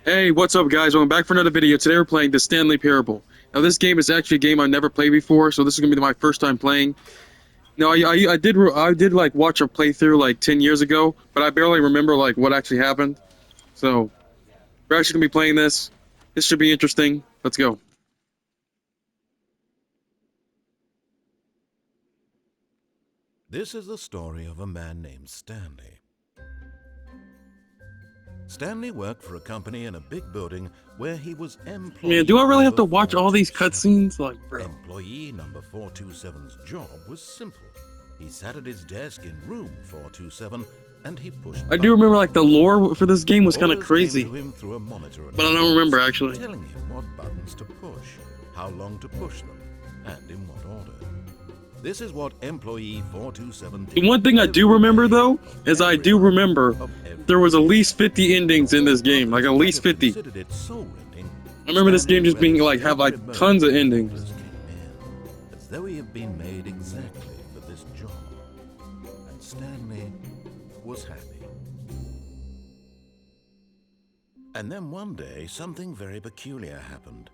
Hey, what's up, guys? Welcome back for another video. Today we're playing the Stanley Parable. Now, this game is actually a game I've never played before, so this is gonna be my first time playing. Now, I did like watch a playthrough like 10 years ago, but I barely remember like what actually happened. So we're actually gonna be playing this. This should be interesting. Let's go. This is the story of a man named Stanley. Stanley worked for a company in a big building where he was Man, employee do I really have number to watch all these 427. cutscenes? Like, bro. Employee number 427's job was simple. He sat at his desk in room 427 and he pushed I do remember like the buttons. lore for this game was kind of Orders came crazy, to him through a monitor at but I his don't remember desk, actually. telling him what buttons to push, how long to push them, and in what order. This is what employee 427 did. The one thing I do remember though is I do remember there was at least 50 endings in this game, like at least 50. I remember this game just being like have like tons of endings. As though he had been made exactly for this job. And Stanley was happy. And then one day, something very peculiar happened.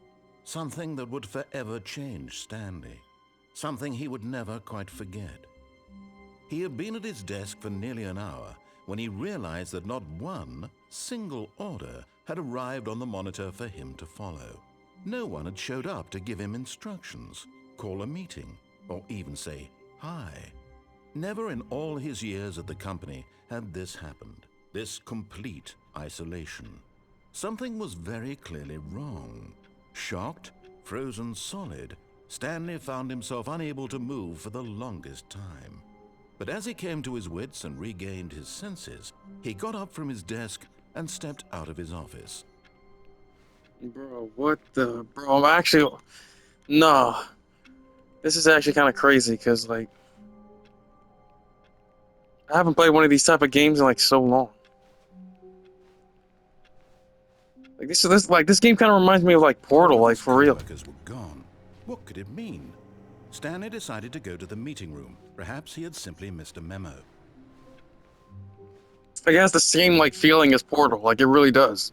Something that would forever change Stanley. Something he would never quite forget. He had been at his desk for nearly an hour when he realized that not one single order had arrived on the monitor for him to follow. No one had showed up to give him instructions, call a meeting, or even say hi. Never in all his years at the company had this happened, this complete isolation. Something was very clearly wrong. Shocked, frozen solid, Stanley found himself unable to move for the longest time. But as he came to his wits and regained his senses, he got up from his desk and stepped out of his office. Bro, what the... Bro, I'm actually... Nah. This is actually kind of crazy, because, like... I haven't played one of these type of games in, like, so long. Like, this game kind of reminds me of, like, Portal, like, for real. Workers were gone. What could it mean? Stanley decided to go to the meeting room. Perhaps he had simply missed a memo. Like, it has the same, like, feeling as Portal. Like, it really does.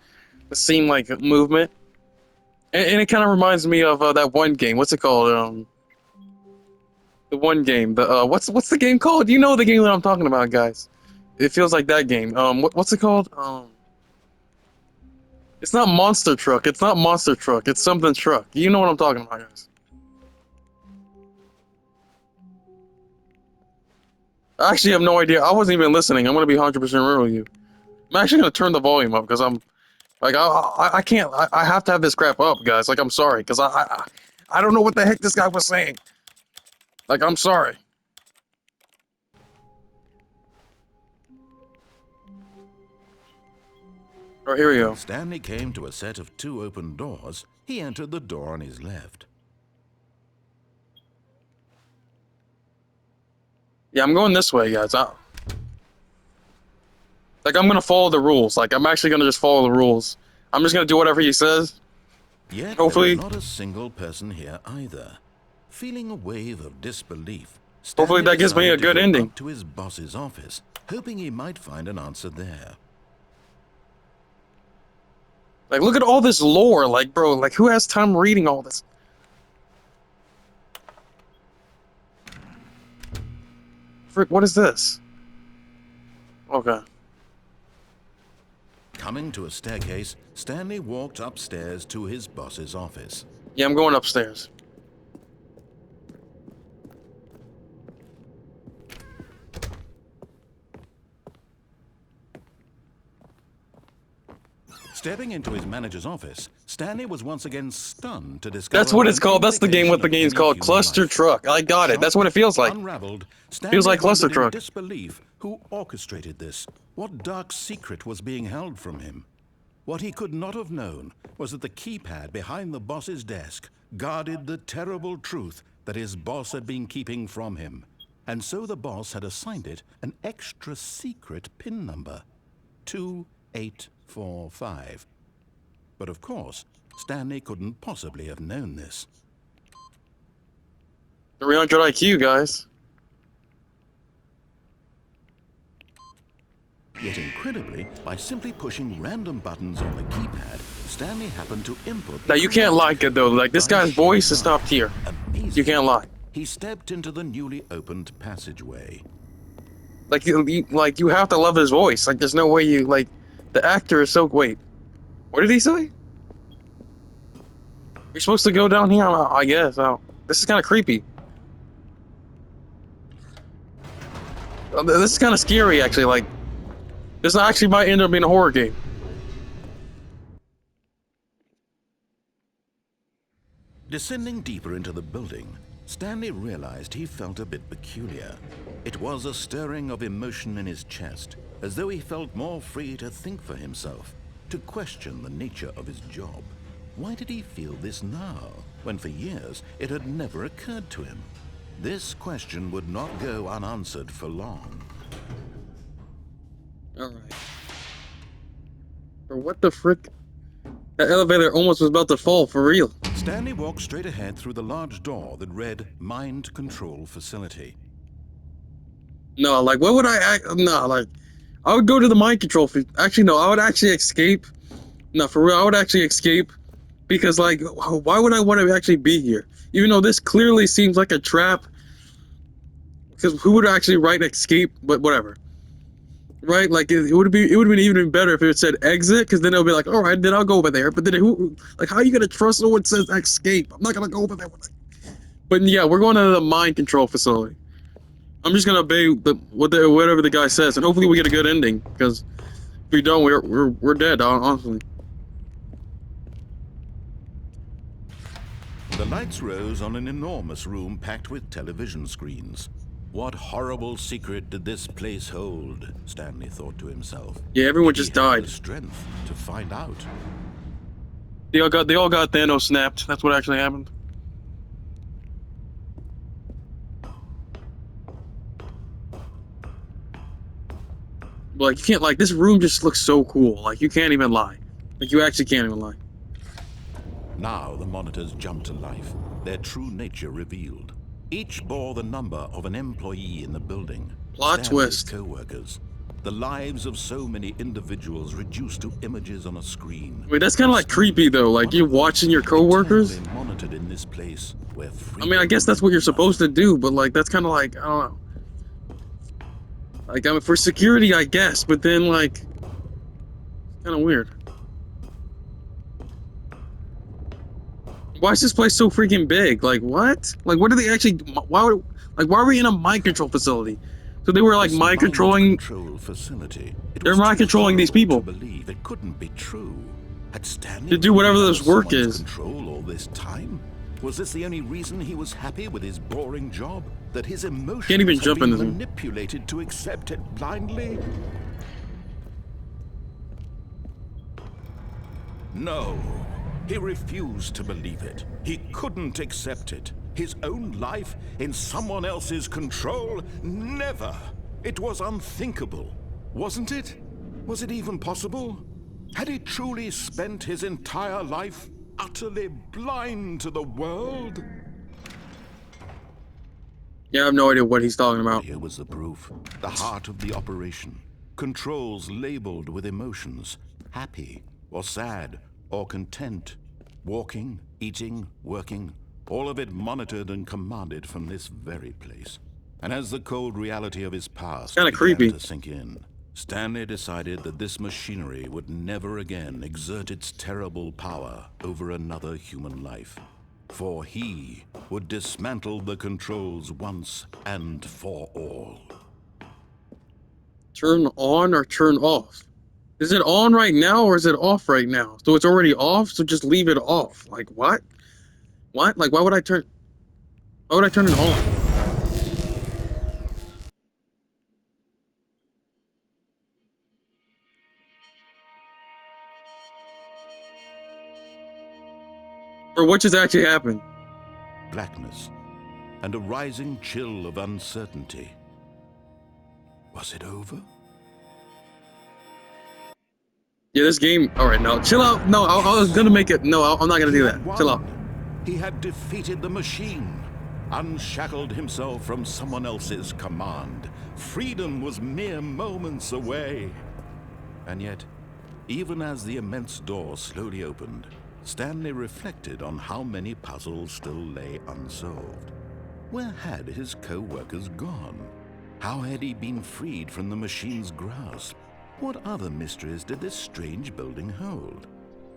The same, like, movement. And it kind of reminds me of that one game. What's it called? The one game. What's the game called? You know the game that I'm talking about, guys. It feels like that game. What's it called? It's not Monster Truck. It's not Monster Truck. It's something truck. You know what I'm talking about, guys. I actually have no idea. I wasn't even listening. I'm gonna be 100% real with you. I'm actually gonna turn the volume up because I'm like I can't. I have to have this crap up, guys. Like I'm sorry because I don't know what the heck this guy was saying. Like I'm sorry. Oh, here we go. When Stanley came to a set of two open doors, he entered the door on his left. Yeah, I'm going this way, guys. Like I'm gonna follow the rules. Like I'm actually gonna just follow the rules. I'm just gonna do whatever he says. Yet Hopefully, there was not a single person here either. Feeling a wave of disbelief, hopefully Stanley that gives me a decided good to go ending. up to his boss's office, hoping he might find an answer there. Like look at all this lore. Like bro, like who has time reading all this? Frick, what is this? Okay. Coming to a staircase, Stanley walked upstairs to his boss's office. Yeah, I'm going upstairs. Stepping into his manager's office, Stanley was once again stunned to discover That's what it's an called. That's the game. What the indication game's of called. any human Cluster life. Truck. I got it. That's what it feels like. Unraveled, Feels like Cluster Stanley wondered Truck. in disbelief who orchestrated this. What dark secret was being held from him? What he could not have known was that the keypad behind the boss's desk guarded the terrible truth that his boss had been keeping from him. And so the boss had assigned it an extra secret PIN number, 2845. But of course, Stanley couldn't possibly have known this. 300 IQ, guys. Yet incredibly, by simply pushing random buttons on the keypad, Stanley happened to input the Now you can't like it though. Like this guy's voice is top tier. You can't lie. He stepped into the newly opened passageway. Like you have to love his voice. Like there's no way you like. The actor is so. Wait, what did he say? You're supposed to go down here. I guess. This is kind of creepy. This is kind of scary, actually. Like, this actually might end up being a horror game. Descending deeper into the building, Stanley realized he felt a bit peculiar. It was a stirring of emotion in his chest, as though he felt more free to think for himself, to question the nature of his job. Why did he feel this now, when for years it had never occurred to him? This question would not go unanswered for long. Alright. Or what the frick? That elevator almost was about to fall, for real. Stanley walked straight ahead through the large door that read Mind Control Facility. No, like, what would I would go to the mind control. Actually, no, I would actually escape. No, for real, I would actually escape. Because, like, why would I want to actually be here? Even though this clearly seems like a trap. Because who would actually write escape? But whatever. Right? Like, it would have been even better if it said exit. Because then it would be like, alright, then I'll go over there. But then like, how are you going to trust someone that says escape? I'm not going to go over there. But yeah, we're going to the mind control facility. I'm just going to obey whatever the guy says. And hopefully we get a good ending. Because if we don't, we're dead, honestly. The lights rose on an enormous room packed with television screens. What horrible secret did this place hold? Stanley thought to himself. Yeah, everyone just died. The strength to find out. They all got Thanos snapped. That's what actually happened. Like, you can't, like, this room just looks so cool. Like, you can't even lie. Like, you actually can't even lie. Now the monitors jumped to life, their true nature revealed. Each bore the number of an employee in the building. Plot twist. Co-workers. The lives of so many individuals reduced to images on a screen. Wait, that's kind of like creepy though. Like you're watching your coworkers. Monitored in this place where I mean, I guess that's what you're supposed to do, but like that's kind of like I don't know. Like I mean, for security, I guess, but then like, kind of weird. Why is this place so freaking big? Like what? Like what are they actually? Why are we in a mind control facility? So they were like mind controlling. They're mind controlling these people. Believe it couldn't be true. Had Stanley to do whatever this work is. Control all this time? Was this the only reason he was happy with his boring job? That his emotions can't even jump in this manipulated to accept it blindly? No. He refused to believe it. He couldn't accept it. His own life in someone else's control? Never. It was unthinkable. Wasn't it? Was it even possible? Had he truly spent his entire life utterly blind to the world? Yeah, I have no idea what he's talking about. Here was the proof. The heart of the operation. Controls labeled with emotions. Happy or sad or content. Walking, eating, working. All of it monitored and commanded from this very place. And as the cold reality of his past began creepy to sink in, Stanley decided that this machinery would never again exert its terrible power over another human life. For he would dismantle the controls once and for all. Turn on or turn off? Is it on right now or is it off right now? So it's already off, so just leave it off. Like what? What? Like why would I turn it on? Or what just actually happened? Blackness and a rising chill of uncertainty. Was it over? Yeah, this game. All right, no, chill out. No, I was gonna make it. No, I'm not gonna do that. Chill out. He had defeated the machine, unshackled himself from someone else's command. Freedom was mere moments away. And yet, even as the immense door slowly opened, Stanley reflected on how many puzzles still lay unsolved. Where had his co-workers gone? How had he been freed from the machine's grasp? What other mysteries did this strange building hold?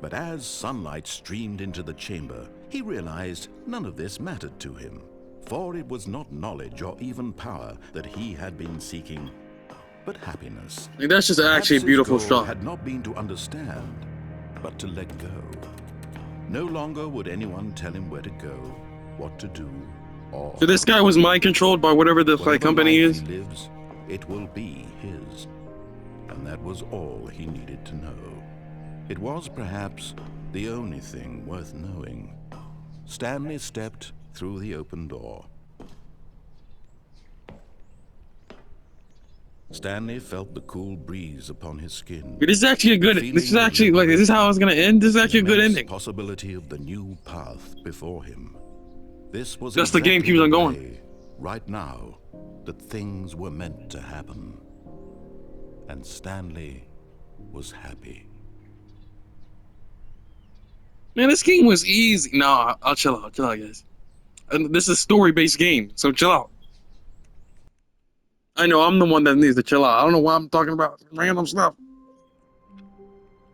But as sunlight streamed into the chamber, he realized none of this mattered to him, for it was not knowledge or even power that he had been seeking, but happiness. Like, that's just actually a beautiful Perhaps his goal shot. had not been to understand, but to let go. No longer would anyone tell him where to go, what to do, or So this guy was mind controlled by whatever the whatever company life is. he lives, it will be his. And that was all he needed to know. It was perhaps the only thing worth knowing. Stanley stepped through the open door. Stanley felt the cool breeze upon his skin. This is actually a good. This is actually like. Is this how it's gonna end? This is actually a good Immense ending. Possibility of the new path before him. This was Just the game exactly keeps on the going. way, right now, that things were meant to happen. And Stanley was happy. Man, this game was easy. No, I'll chill out. Chill out, guys. And this is a story-based game, so chill out. I know I'm the one that needs to chill out. I don't know why I'm talking about random stuff.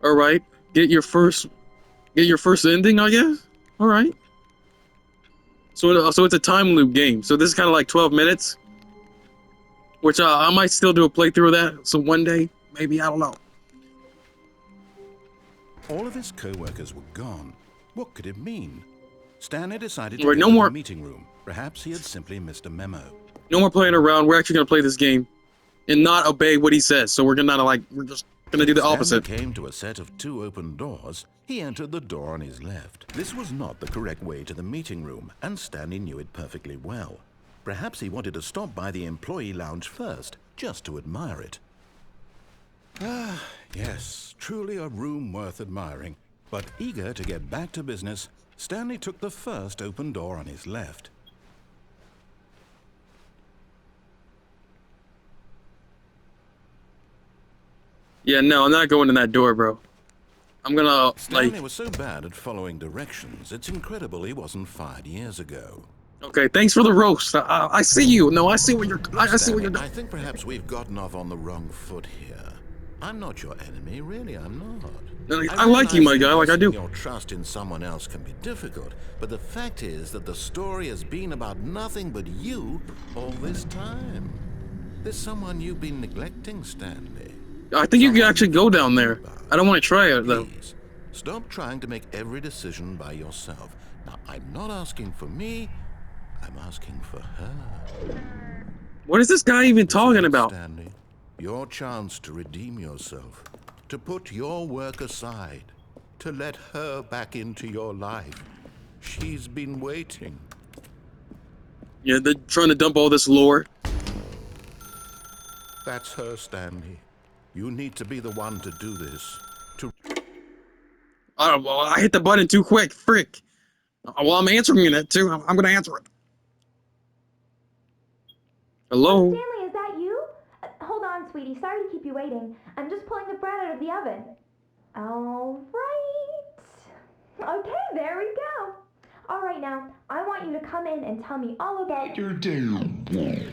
All right, get your first ending, I guess. All right. So it's a time loop game. So this is kind of like 12 minutes, which I might still do a playthrough of that. So one day, maybe, I don't know. All of his co-workers were gone. What could it mean? Stanley decided to Wait, go no to more. the meeting room. Perhaps he had simply missed a memo. No more playing around. We're actually gonna play this game, and not obey what he says. So we're just gonna do the opposite. Stanley came to a set of 2 open doors. He entered the door on his left. This was not the correct way to the meeting room, and Stanley knew it perfectly well. Perhaps he wanted to stop by the employee lounge first, just to admire it. Ah, yes, truly a room worth admiring. But eager to get back to business, Stanley took the first open door on his left. Yeah, no, I'm not going in that door, bro. I'm gonna Stanley was so bad at following directions, it's incredible he wasn't fired years ago. Okay, thanks for the roast. I see you. No, I see what you're. I see what you're Stanley, I doing. think perhaps we've gotten off on the wrong foot here. I'm not your enemy, really, I'm not. I like you, my realize guy, like I placing do. Your trust in someone else can be difficult, but the fact is that the story has been about nothing but you all this time. There's someone you've been neglecting, Stanley. I think you can actually go down there. I don't want to try it though. Please, stop trying to make every decision by yourself. Now, I'm not asking for me, I'm asking for her. What is this guy even talking about? Stanley, your chance to redeem yourself, to put your work aside, to let her back into your life. She's been waiting. Yeah, they're trying to dump all this lore. That's her, Stanley. You need to be the one to do this. To Well, I hit the button too quick. Frick. Well, I'm answering it too. I'm gonna answer it. Hello. Stanley, is that you? Hold on, sweetie. Sorry to keep you waiting. I'm just pulling the bread out of the oven. All right. Okay, there we go. All right, now, I want you to come in and tell me all about your day.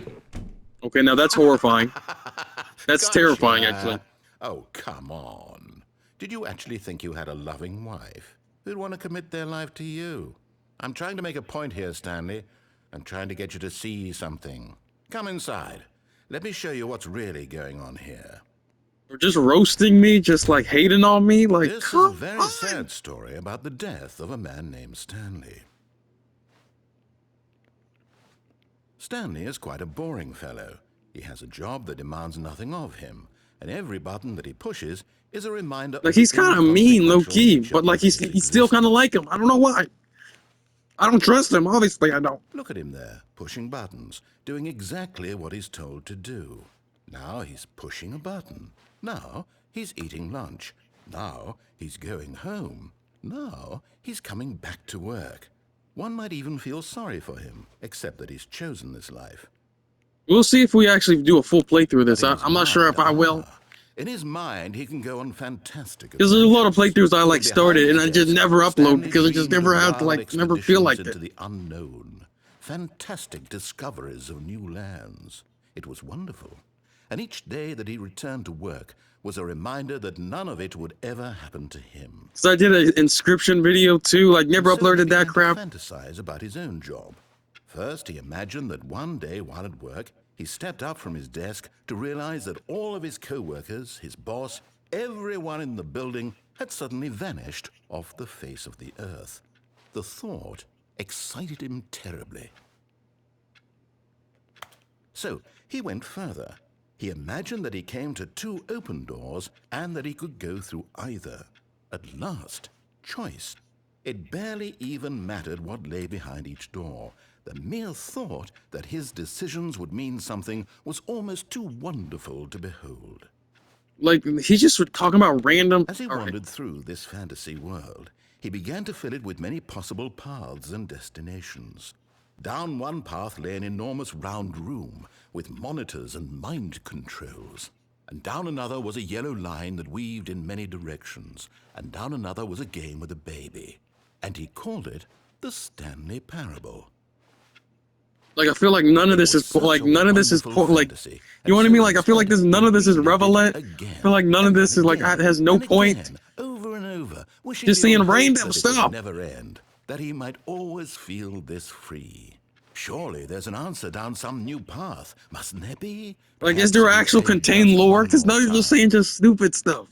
Okay, now that's horrifying. That's Gotcha. terrifying, actually. Oh, come on. Did you actually think you had a loving wife who'd want to commit their life to you? I'm trying to make a point here, Stanley. I'm trying to get you to see something. Come inside. Let me show you what's really going on here. They're just roasting me, just like hating on me. Like, This is a come very on. sad story about the death of a man named Stanley. Stanley is quite a boring fellow. He has a job that demands nothing of him, and every button that he pushes is a reminder Like, of he's the kind of mean, low inconsequential key, nature but like of he's his still kind of like him. I don't know why. I don't trust him. Obviously, I don't. Look at him there, pushing buttons, doing exactly what he's told to do. Now he's pushing a button. Now he's eating lunch. Now he's going home. Now he's coming back to work. One might even feel sorry for him, except that he's chosen this life. We'll see if we actually do a full playthrough of this. In his I'm not sure if I mind, will. In his mind, he can go on fantastic Because there's a lot of adventures. playthroughs I like But started and behind I his just desk, never upload Stanley because I just dreamed never of had to wild like never feel like expeditions that. into the unknown, fantastic discoveries of new lands. It was wonderful. And each day that he returned to work was a reminder that none of it would ever happen to him. So I did an inscription video too, like never And so he uploaded that began crap. to fantasize about his own job. First, he imagined that one day while at work, he stepped up from his desk to realize that all of his co-workers, his boss, everyone in the building had suddenly vanished off the face of the earth. The thought excited him terribly. So he went further. He imagined that he came to 2 open doors and that he could go through either. At last, choice. It barely even mattered what lay behind each door. The mere thought that his decisions would mean something was almost too wonderful to behold. Like he just was talking about random. As he All right. wandered through this fantasy world, he began to fill it with many possible paths and destinations. Down one path lay an enormous round room with monitors and mind controls. And down another was a yellow line that weaved in many directions. And down another was a game with a baby. And he called it the Stanley Parable. Like I feel like none of this is like none of this is like you know what I mean? Like I feel like this none of this is relevant. I feel like none of this is like has no point. Over and over, wishing Just beyond saying random hope that it would stuff. never end, that he might always feel this free. Surely there's an answer down some new path, mustn't there be? Like Perhaps is there if he actual played contained just lore? one Because now more you're just time. saying just stupid stuff.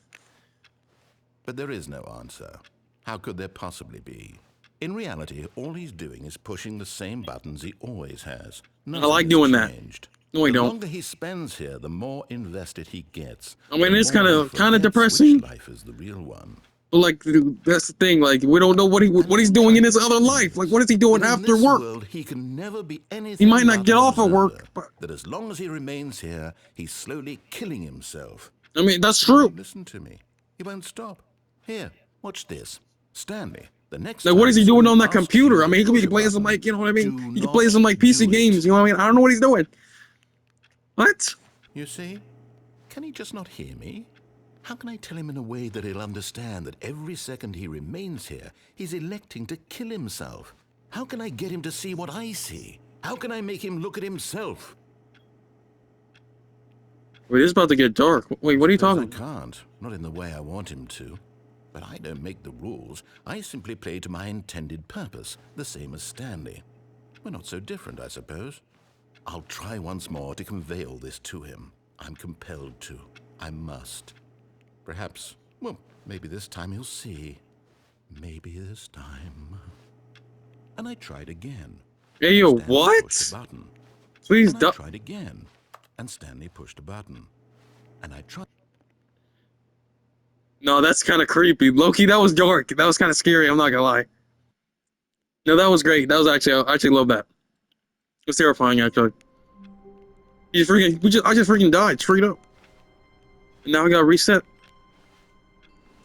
But there is no answer. How could there possibly be? In reality, all he's doing is pushing the same buttons he always has. Nothing like has doing that. changed. No, I The don't. longer he spends here, the more invested he gets. I mean, The it's more he kinda forgets depressing. which life is the real one. But like that's the thing. Like we don't know what he's doing in his other life. Like what is he doing But in after this work? world, he can never be anything He might not but get an off of work. observer. But That as long as he remains here, he's slowly killing himself. I mean that's He won't true. listen to me. He won't stop. Here, watch this. Stanley, the next Like what time is he the doing screen on that asks computer? you I to mean he could push be a playing some button, like you know what I mean. do He could play some like not PC do games. it. You know what I mean? I don't know what he's doing. What? You see? Can he just not hear me? How can I tell him in a way that he'll understand that every second he remains here, he's electing to kill himself? How can I get him to see what I see? How can I make him look at himself? Wait, it's about to get dark. Wait, what are you Suppose talking I about? can't, not in the way I want him to. But I don't make the rules. I simply play to my intended purpose, the same as Stanley. We're not so different, I suppose. I'll try once more to convey all this to him. I'm compelled to. I must. Perhaps, well, maybe this time he'll see. Maybe this time. And I tried again. Hey yo, Stanley what? pushed a button. Please And I don't. tried again. And Stanley pushed a button. And I tried. No, that's kind of creepy. Loki, that was dark. That was kind of scary. I'm not gonna lie. No, that was great. That was actually I actually love that. It was terrifying actually. I just freaking died straight up. And now I gotta reset.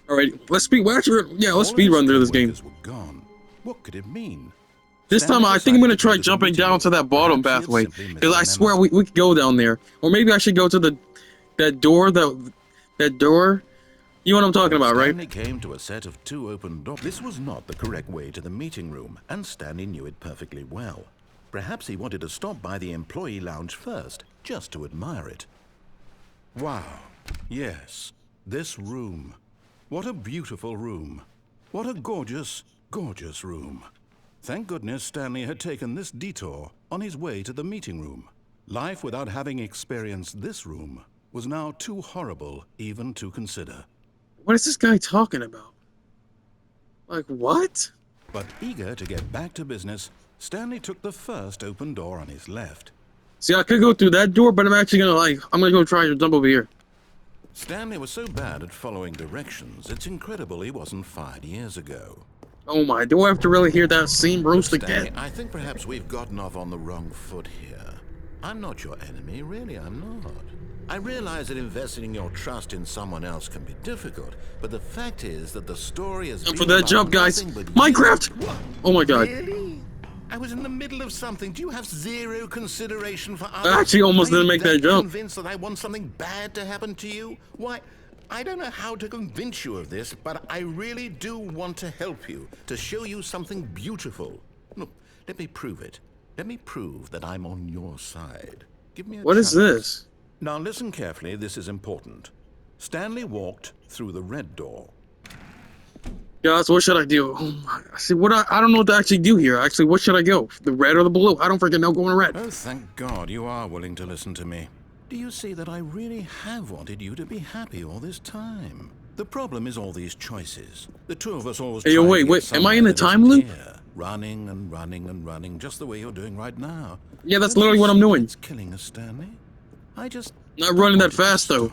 All right, let's speed. Well, actually, yeah, let's All speed of his run through this game. co-workers were gone. What could it mean? This time, I think I'm gonna try jumping down to that bottom pathway because I swear we could go down there, or maybe I should go to that door. You know what I'm talking about, right? Stanley came to a set of 2 open doors. This was not the correct way to the meeting room, and Stanley knew it perfectly well. Perhaps he wanted to stop by the employee lounge first, just to admire it. Wow. Yes, this room. What a beautiful room. What a gorgeous, gorgeous room. Thank goodness Stanley had taken this detour on his way to the meeting room. Life without having experienced this room was now too horrible even to consider. What is this guy talking about? Like what? But eager to get back to business, Stanley took the first open door on his left. See, I could go through that door, but I'm actually gonna go try to jump over here. Stanley was so bad at following directions, it's incredible he wasn't fired years ago. Oh my, do I have to really hear that same roast Stanley, again? I think perhaps we've gotten off on the wrong foot here. I'm not your enemy, really I'm not. I realize that investing your trust in someone else can be difficult, but the fact is that the story is And for that jump, guys, Minecraft! Oh my god. Really? I was in the middle of something. Do you have zero consideration for others? I actually almost Are you didn't make that jump. convinced that I want something bad to happen to you? Why, I don't know how to convince you of this, but I really do want to help you, to show you something beautiful. Look, let me prove it. Let me prove that I'm on your side. Give me a What is chance. this? Now listen carefully, this is important. Stanley walked through the red door. Guys, what should I do? Oh my, see, I don't know what to actually do here. Actually, what should I go? The red or the blue? I don't freaking know going red. Oh, thank God you are willing to listen to me. Do you see that I really have wanted you to be happy all this time? The problem is all these choices. The two of us always Hey, yo, try to wait, get am I in somewhere a that time isn't loop? here. Running and running and running, just the way you're doing right now. Yeah, that's Don't you literally what I'm see doing. It's killing us, Stanley. I just Not don't running want that it to fast, though.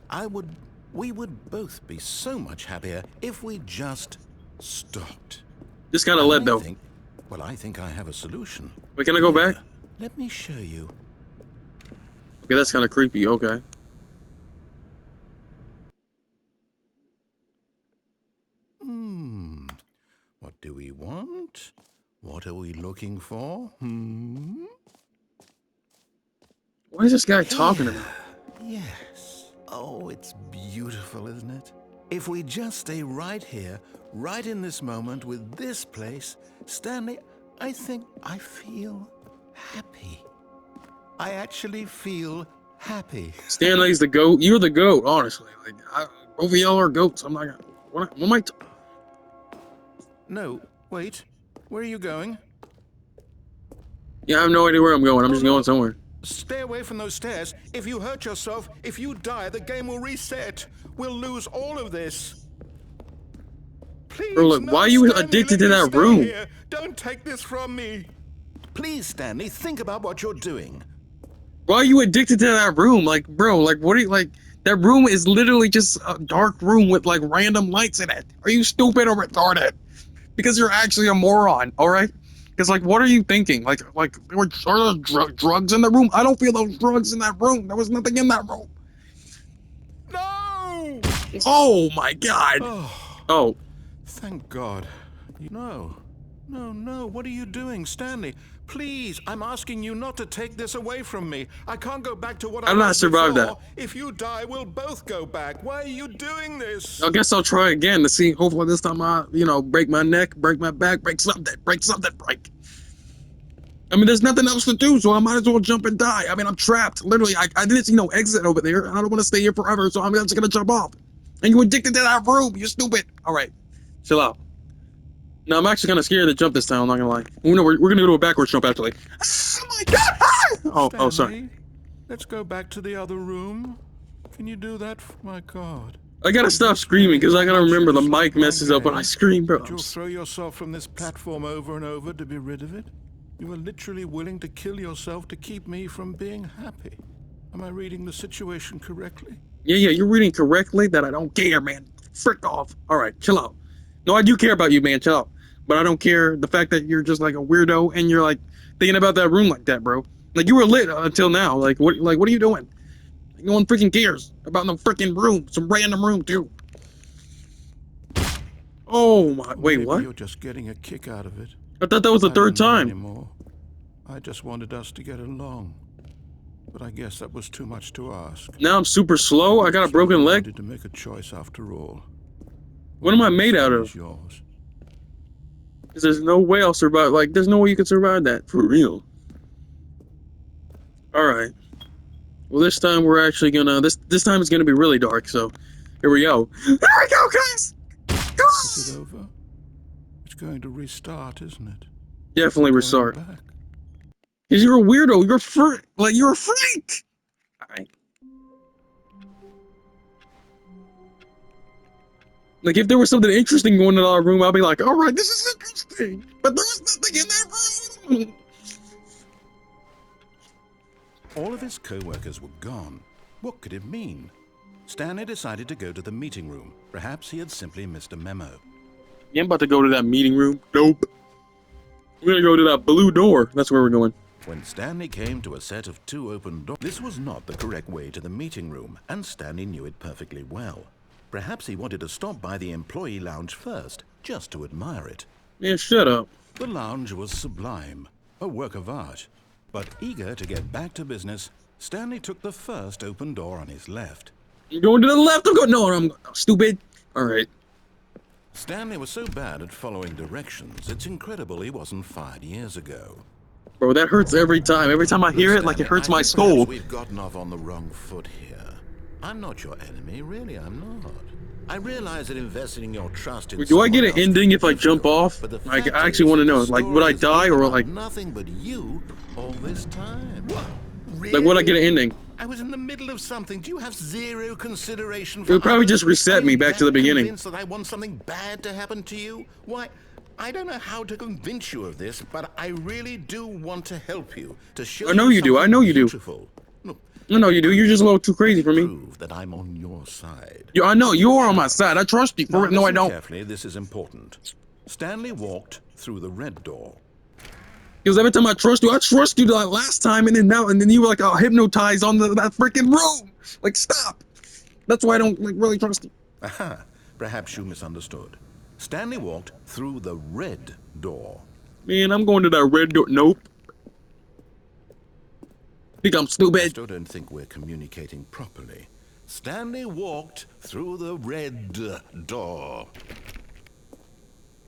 stop. We would both be so much happier if we just stopped. Just kind of And led, though. I think I have a solution. Wait, can I go back? Let me show you. Okay, that's kind of creepy. Okay. What do we want? What are we looking for? What is this guy talking about? Yes. Oh, it's beautiful, isn't it? If we just stay right here, right in this moment with this place, Stanley, I think I feel happy. I actually feel happy. Stanley's the goat. You're the goat, honestly. Like, both of y'all are goats. I'm not gonna. What am I? No, wait. Where are you going? Yeah, I have no idea where I'm going. I'm just going somewhere. Stay away from those stairs. If you hurt yourself, if you die, the game will reset. We'll lose all of this. Please, Bro, look, why are you Stanley, addicted let to me that stay room? here. Don't take this from me. Please, Stanley, think about what you're doing. Why are you addicted to that room? Like, bro, like, what are you, like, that room is literally just a dark room with, like, random lights in it. Are you stupid or retarded? Because you're actually a moron, alright? Because, like, what are you thinking? Like, are there drugs in the room? I don't feel those drugs in that room. There was nothing in that room. No! Oh, my God. Oh. Thank God. No. What are you doing, Stanley? Please, I'm asking you not to take this away from me. I can't go back to what I I've not was survived before. that. If you die, we'll both go back. Why are you doing this? I guess I'll try again to see. Hopefully this time I, break my neck, break my back, break something. I mean, there's nothing else to do, so I might as well jump and die. I mean, I'm trapped. Literally, I didn't see no exit over there. I don't want to stay here forever, so I'm just gonna jump off. And you addicted to that room. You stupid. All right, chill out. No, I'm actually kind of scared to jump this time. I'm not gonna lie. No, we're gonna go to a backwards jump actually. Oh my God! Oh, sorry. Stanley, let's go back to the other room. Can you do that? My God. I gotta stop screaming because I gotta remember the mic messes up when I scream, bro. You'll throw yourself from this platform over and over to be rid of it? You were literally willing to kill yourself to keep me from being happy. Am I reading the situation correctly? Yeah, you're reading correctly that I don't care, man. Frick off. All right, chill out. No, I do care about you, man. Chill out. But I don't care the fact that you're just like a weirdo and you're like thinking about that room like that, bro. Like you were lit until now. Like what are you doing? No one freaking cares about no freaking room. Some random room too. Oh my! Wait, Maybe what? You're just getting a kick out of it. I thought that was the third don't know time. anymore. I just wanted us to get along. But I guess that was too much to ask. Now I'm super slow. I got a broken leg. I wanted to make a choice after all. What am I made out of? Yours. Because there's no way I'll survive. Like, there's no way you can survive that. For real. Alright. Well, this time we're actually gonna... This time it's gonna be really dark, so... Here we go. Here we go, guys! Is it over? It's going to restart, isn't it? Definitely Going restart. back. Because you're a weirdo. You're a freak! Alright. Like, if there was something interesting going in our room, I'll be like, alright, this is interesting. But there was nothing in that room! All of his co-workers were gone. What could it mean? Stanley decided to go to the meeting room. Perhaps he had simply missed a memo. Yeah, I'm about to go to that meeting room. Nope. We're gonna go to that blue door. That's where we're going. When Stanley came to a set of 2 open doors, this was not the correct way to the meeting room, and Stanley knew it perfectly well. Perhaps he wanted to stop by the employee lounge first, just to admire it. Man, shut up. The lounge was sublime, a work of art. But eager to get back to business, Stanley took the first open door on his left. You going to the left? I'm going. No, I'm stupid. All right. Stanley was so bad at following directions, it's incredible he wasn't fired years ago. Bro, that hurts every time. Every time I hear it, like it hurts my soul. We've gotten off on the wrong foot here. I'm not your enemy, really, I'm not. I realize that investing your trust in Do I get an ending if I jump off? Like, I actually want to know. Like, would I die or like nothing but you all this time? What? Really? Like, would I get an ending? I was in the middle of something. Do you have zero consideration for It would probably others? just reset me back to the beginning. Convinced that I want something bad to happen to you? Why? I don't know how to convince you of this, but I really do want to help you. To show I know you do. I know you do. Look, No, you do. You're just a little too crazy for me. prove that I'm on your side. I know you're on my side. I trust you for it. No, I Listen don't. carefully, this is important. Stanley walked through the red door. Because every time I trust you like last time, and then you were like hypnotized on that freaking room. Like, stop. That's why I don't like really trust you. Aha, perhaps you misunderstood. Stanley walked through the red door. Man, I'm going to that red door. Nope. Think I'm I stupid. still don't think we're communicating properly. Stanley walked through the red door.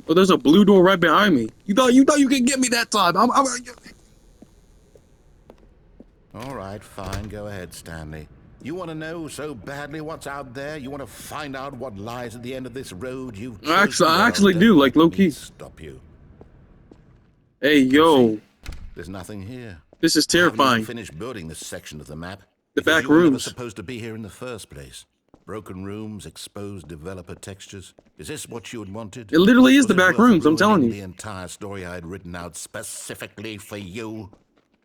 Oh, there's a blue door right behind me. You thought you could get me that time. All right, fine. Go ahead, Stanley. You want to know so badly what's out there? You want to find out what lies at the end of this road you've chosen? I actually do, like, low key. Stop you. Hey, yo. There's nothing here. This is terrifying. Finished building this section of the map. The Because back you were never rooms. supposed to be here in the first place. Broken rooms, exposed developer textures. Is this what you had wanted? It literally is Was the it back worth rooms, I'm telling ruining you. The entire story I had written out specifically for you.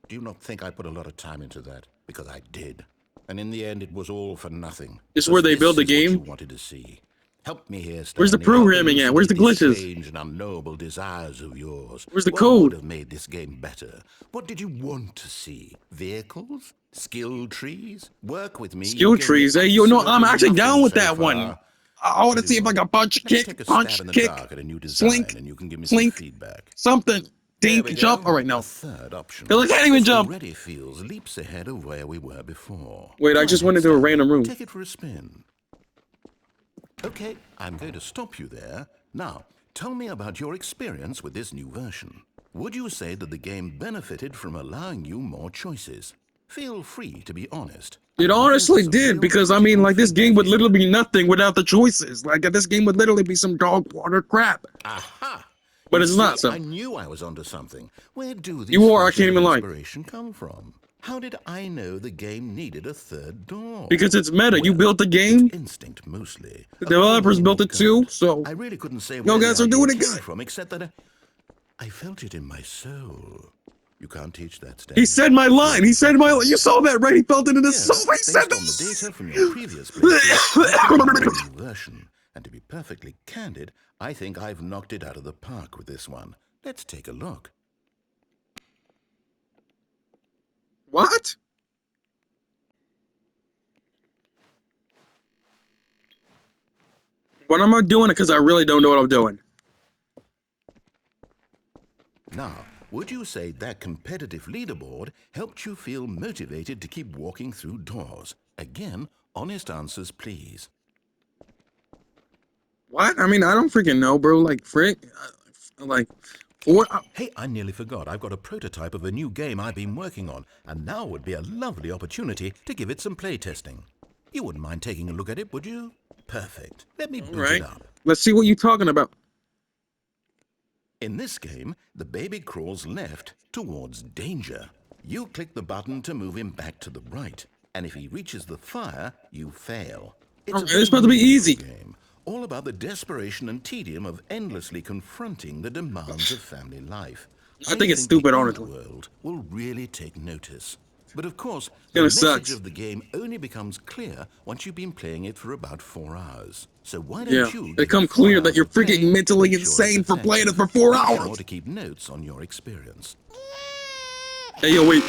Do you not think I put a lot of time into that? Because I did. And in the end, it was all for nothing. This is where they build the This is what game? you wanted to see. Help me here, Stanley. Where's the programming at? Where's the glitches? Strange and unknowable desires of yours. Where's the What code? would have made this game better? What did you want to see? Vehicles? Skill trees? Work with me. Skill You gave me trees. Hey, you know, I'm absolutely actually nothing down with so that one. far. I want to see if I can punch, Let's kick, take a punch, stab in the kick, dark at a new design, slink, and you can give me slink, some feedback. something, There dink, we jump. go. All right, no. A third option. Because I can't even This jump. already feels leaps ahead of where we were before. Wait, I just went into a random room. Take it for a spin. Okay, I'm going to stop you there. Now, tell me about your experience with this new version. Would you say that the game benefited from allowing you more choices? Feel free to be honest. It honestly did, because I mean, like, this game would literally be nothing without the choices. Like, this game would literally be some dog water crap. Aha! But You it's not, see, so. I knew I was onto something. Where do these You are, I flashes can't even of lie. inspiration come from? How did I know the game needed a third door? Because it's meta. You Well, built the game. instinct mostly. The developers built it too, Good. so. I really couldn't say You where guys the are doing idea it came good. from, except that I felt it in my soul. You can't teach that, Stan. He said my line. He said my line. You saw that, right? He felt it in his soul. He Based said on the that. data from your previous playthrough, version, and to be perfectly candid, I think I've knocked it out of the park with this one. Let's take a look. What? What am I doing? Because I really don't know what I'm doing. Now, would you say that competitive leaderboard helped you feel motivated to keep walking through doors? Again, honest answers, please. What? I mean, I don't freaking know, bro. Like, frick. Like, what? Hey, I nearly forgot. I've got a prototype of a new game I've been working on, and now would be a lovely opportunity to give it some playtesting. You wouldn't mind taking a look at it, would you? Perfect. Let me boot Right. it up. Let's see what you're talking about. In this game, the baby crawls left towards danger. You click the button to move him back to the right, and if he reaches the fire, you fail. Oh, it's supposed to be easy. Game, all about the desperation and tedium of endlessly confronting the demands of family life. I think it's stupid, the honestly. world will really take notice. But of course, the Kinda message sucks. of the game only becomes clear once you've been playing it for about 4 hours. So why don't Yeah, you it give come 4 clear hours that you're of play, freaking mentally make sure it's insane for playing it for effective. 4 Make hours. sure to keep notes on your experience. Hey, yo, wait.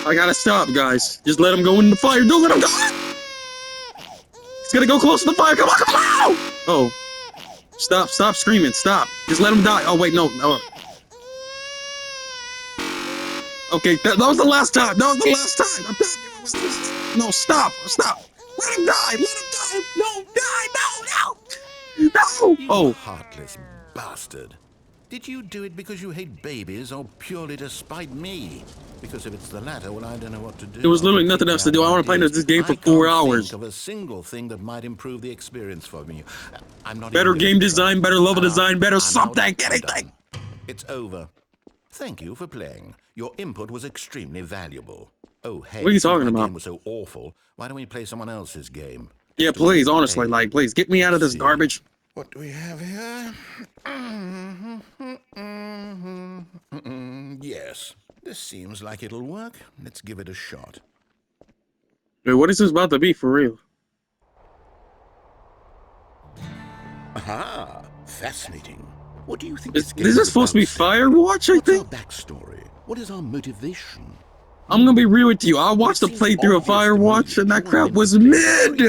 I gotta stop, guys. Just let him go in the fire. Don't let him go. He's gonna go close to the fire. Come on, come on! Oh. Stop screaming. Stop. Just let him die. Oh, wait, no. Okay, that was the last time. That was the last time. I'm telling you, it was this. No, stop. Let him die. No, die. No. You Oh. heartless bastard. Did you do it because you hate babies or purely to spite me? Because if it's the latter, well, I don't know what to do. There was literally nothing else to do. I want to play this game for 4 hours. I can't think of a single thing that might improve the experience for me. I'm not Better even game design, better level design, better I'm something, out. I'm anything. done. It's over. Thank you for playing. Your input was extremely valuable. Oh, hey, What are you talking since my about? game was so awful, why don't we play someone else's game? Yeah, please, honestly, like, please, get me out of this garbage. What do we have here? Yes, this seems like it'll work. Let's give it a shot. Wait, what is this about to be, for real? Aha! Fascinating. What do you think Is this supposed to be Firewatch, I think? What's our backstory? What is our motivation? I'm gonna be real with you. I watched the playthrough of Firewatch, and that crap was mid.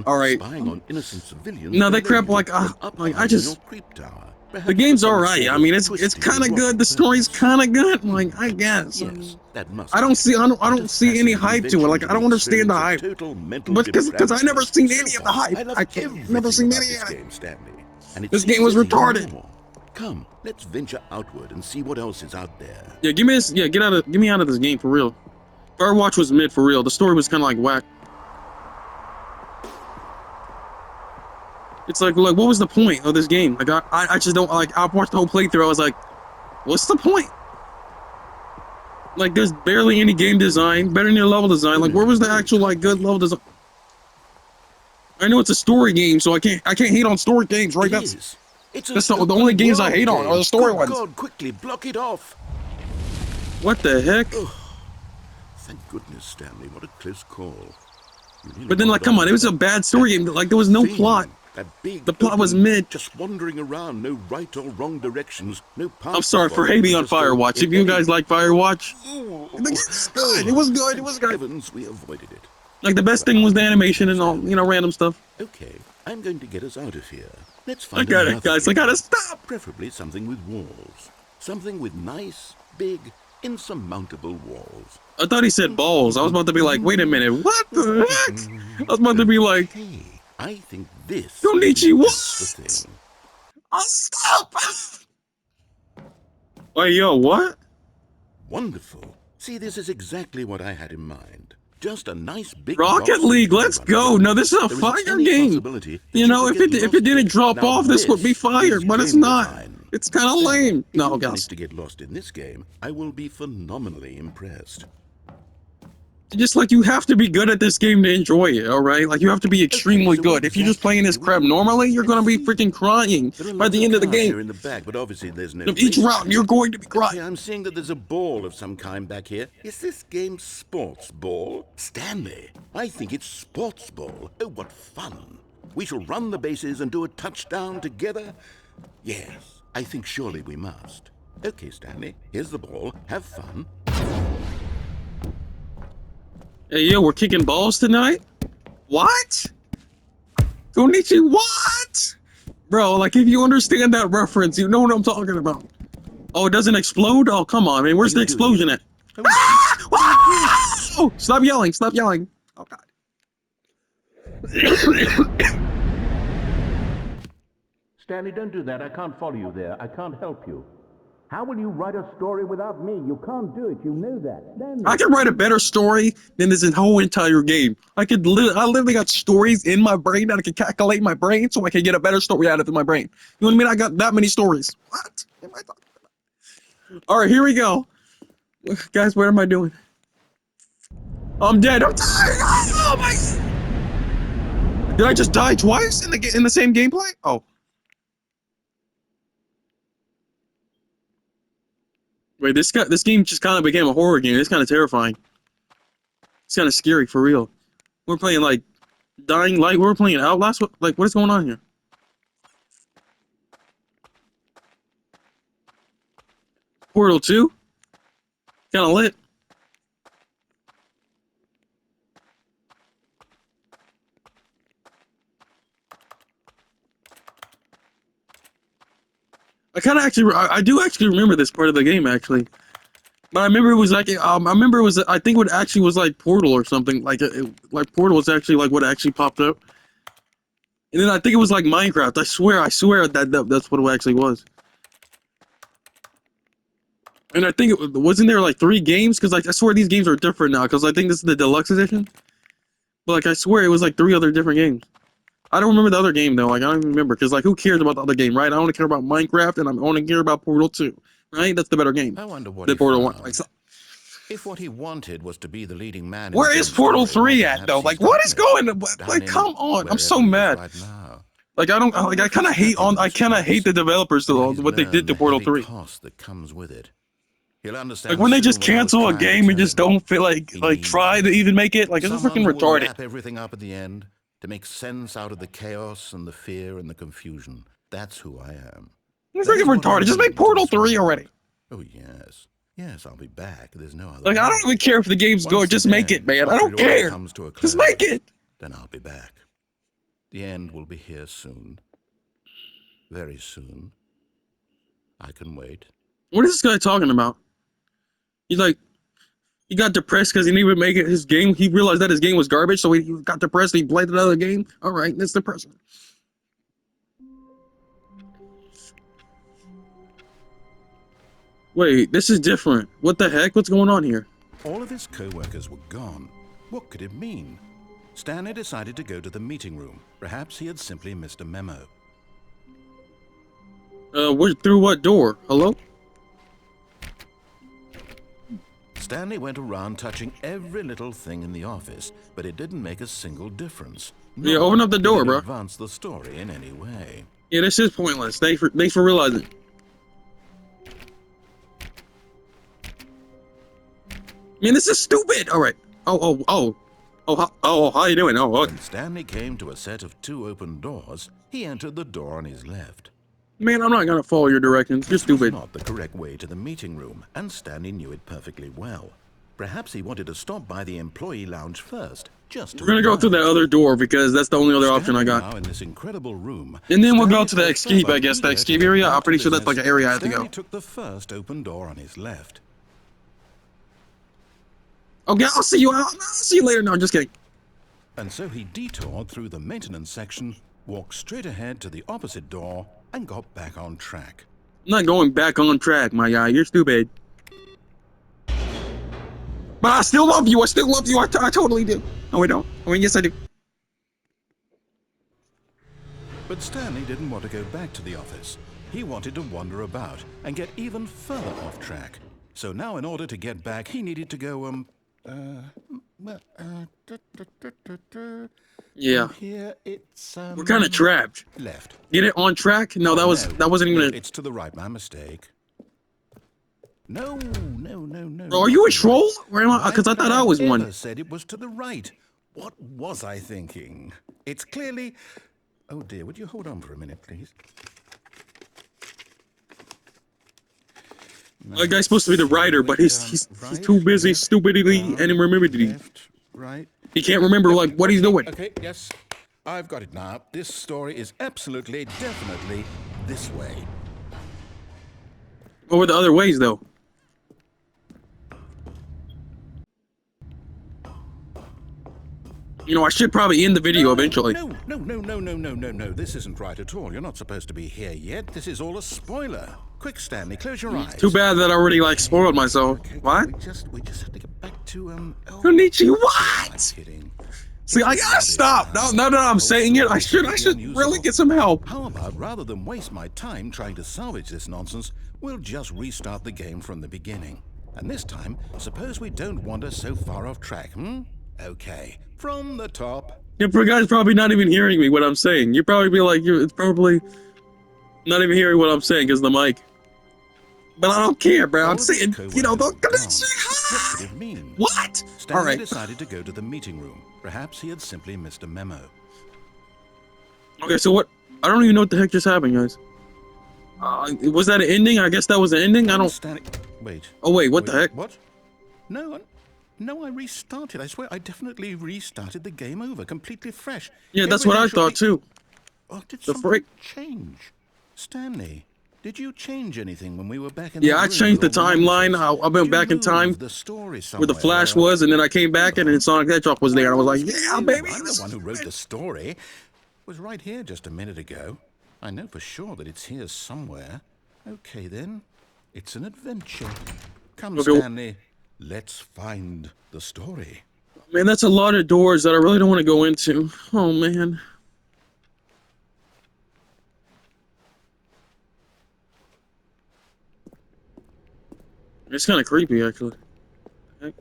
All right. No, that crap, like I just. The game's all right. I mean, it's kind of good. The story's kind of good. Like, I guess. I don't see any hype to it. Like, I don't understand the hype. But because I never seen any of the hype. I never seen any of it. This game was retarded. Come, let's venture outward and see what else is out there. Yeah, give me this. Yeah, get me out of this game for real. Firewatch was mid for real. The story was kind of like whack. It's like what was the point of this game? Like I just don't like. I watched the whole playthrough. I was like, what's the point? Like there's barely any game design. Better than your level design. Like where was the actual like good level design? I know it's a story game, so I can't hate on story games, right? That's the only games I hate on are the story ones. God, quickly block it off. What the heck? Oh, thank goodness, Stanley. What a close call. But then, like, come on, it was a bad story game. Like, there was no plot. The plot was mid. Just wandering around, no right or wrong directions, no path. I'm sorry for hating on Firewatch. If you guys like Firewatch, it was good. It was good. Heavens, we avoided it. Like the best thing was the animation and all, random stuff. Okay, I'm going to get us out of here. Let's I find got it, guys. I gotta stop. Preferably something with walls. Something with nice, big, insurmountable walls. I thought he said balls. I was about to be like, wait a minute, what the heck? I was about to be like, hey, I think this Donichi, what? is the thing. I'll stop. Wait, yo, what? Wonderful. See, this is exactly what I had in mind. Just a nice big Rocket League, let's go. No, this is a fire game. You know, if it didn't drop off, this would be fire, but it's not. It's kind of lame. No, guys. To get lost in this game, I will be phenomenally impressed. Just like you have to be good at this game to enjoy it, all right? Like you have to be extremely good. If you're just playing this crap normally, you're gonna be freaking crying by the end of the game. In the back, but obviously there's no each round, you're going to be crying. Okay, I'm seeing that there's a ball of some kind back here. Is this game sports ball? Stanley, I think it's sports ball. Oh, what fun. We shall run the bases and do a touchdown together. Yes, I think surely we must. Okay, Stanley, here's the ball. Have fun. Hey, yo, we're kicking balls tonight? What? Donichi, what? Bro, like, if you understand that reference, you know what I'm talking about. Oh, it doesn't explode? Oh, come on, man. Where's the explosion at? Oh, stop yelling. Stop yelling. Oh, God. Stanley, don't do that. I can't follow you there. I can't help you. How will you write a story without me? You can't do it. You know that. Stanley. I can write a better story than this whole entire game. I literally got stories in my brain that I can calculate my brain so I can get a better story out of my brain. You know what I mean? I got that many stories. What am I talking about? All right, here we go. Guys, what am I doing? I'm dead. I'm tired. Oh my! Did I just die twice in the same gameplay? Oh. Wait, this game just kind of became a horror game. It's kind of terrifying. It's kind of scary for real. We're playing like Dying Light. We're playing Outlast. What is going on here? Portal 2? Kind of lit. I do actually remember this part of the game actually. But I remember it was like, I think what actually was like Portal or something. Like, like Portal was actually like what actually popped up. And then I think it was like Minecraft. I swear that's what it actually was. And I think wasn't there like 3 games? Because like I swear these games are different now. Because I think this is the deluxe edition. But like I swear it was like 3 other different games. I don't remember the other game though. Like I don't even remember. Because like who cares about the other game, right? I only care about Minecraft and I only care about Portal 2. Right? That's the better game. I wonder what The he Portal found. 1. Like, so, If what he wanted was to be the leading man, where in is some Portal story, 3 well, at though? perhaps Like he's what is gotten going? it, down Like in come on! I'm so wherever he is mad. right now. Like I don't I like wonder I if kind of he's hate happy with I his kind of hate choice. the developers Will though he's what they learned did to the Portal heavy 3. cost that comes with it. He'll understand Like when they soon just what I was cancel a trying to game and tell just him. don't feel like He needs try to even make it. Like it's someone freaking who will retarded. wrap everything up at the end to make sense out of the chaos and the fear and the confusion. That's who I am. It's That is freaking what I retarded. Just mean make to Portal this 3 world. already. Oh yes, yes, I'll be back. There's no other Like way. I don't even care if the game's Once good. Just the make day, it, man. I after don't it all care. comes to a Just close, make it. then I'll be back. The end will be here soon. Very soon. I can wait. What is this guy talking about? He's like, he got depressed because he didn't even make it his game. He realized that his game was garbage, so he got depressed. And he played another game. All right, that's depressing. Wait, this is different. What the heck? What's going on here? All of his co-workers were gone. What could it mean? Stanley decided to go to the meeting room. Perhaps he had simply missed a memo. Through what door? Hello? Stanley went around touching every little thing in the office, but it didn't make a single difference. Yeah, open up the door, bro. Advance the story in any way. Yeah, this is pointless. Thanks for realizing. Man, this is stupid. All right. How you doing? Oh, When Stanley came to a set of 2 open doors, he entered the door on his left. man, I'm not gonna follow your directions. You're This was stupid. not the correct way to the meeting room, and Stanley knew it perfectly well. Perhaps he wanted to stop by the employee lounge first, just to We're gonna go through that other door because that's the only other option I got. Now in this incredible room, And then we'll go Stanley to the thought escape, I somebody guess, the there escape to get area. back I'm to pretty sure that's like business. an area I have to go. Stanley took the first open door on his left. Okay, I'll see you out. I'll see you later. No, I'm just kidding. And so he detoured through the maintenance section, walked straight ahead to the opposite door, and got back on track. I'm not going back on track, my guy. You're stupid. But I still love you. I still love you. I totally do. No, I don't. I mean, yes, I do. But Stanley didn't want to go back to the office. He wanted to wander about and get even further off track. So now in order to get back, he needed to go, Yeah. Here it's, We're kind of trapped. left. Get it on track? No, that wasn't even. It's to the right, my mistake. No. Bro, are you a troll? Or am I? Because I thought I was one. I said it was to the right. What was I thinking? It's clearly... Oh dear, would you hold on for a minute, please? That guy's supposed to be the writer, but he's too busy stupidly and remembering. Left, right. He can't remember like what he's doing. Okay, yes, I've got it now. This story is absolutely, definitely this way. What were the other ways though? You know, I should probably end the video eventually. No. This isn't right at all. You're not supposed to be here yet. This is all a spoiler. Quick, Stanley, close your eyes. Too bad that I already like spoiled myself. Okay, What? We just have to get back to Konichi, I'm what? kidding. See, I gotta stop. Now that I'm saying it, I should really get some help. How about rather than waste my time trying to salvage this nonsense, we'll just restart the game from the beginning. And this time, suppose we don't wander so far off track, Okay, from the top. Your guy's probably not even hearing me what I'm saying. You probably be like, it's probably not even hearing what I'm saying because the mic. But I don't care, bro. I'm saying, you know, What don't. could it mean? What? Stanley All right. decided to go to the meeting room. Perhaps he had simply missed a memo. Okay, so what? I don't even know what the heck just happened, guys. Was that an ending? I guess that was an ending. I don't. Stanley, wait. Oh wait, what the heck? What? No, I restarted. I swear, I definitely restarted the game over, completely fresh. Yeah, that's what I Everything thought should too. be... Oh, did The something frick? change? Stanley, Did you change anything when we were back in Yeah, that I room changed the with all timeline. monitors? I went Did back you in time move the story where the somewhere, Flash or... was, and then I came back, and then Sonic the Hedgehog was there, and I was like, yeah, baby, I'm the this one is who wrote it. the story. It was right here just a minute ago. I know for sure that it's here somewhere. Okay, then. It's an adventure. Come, Okay. Stanley. Let's find the story. Man, that's a lot of doors that I really don't want to go into. Oh, man. It's kind of creepy, actually. Heck?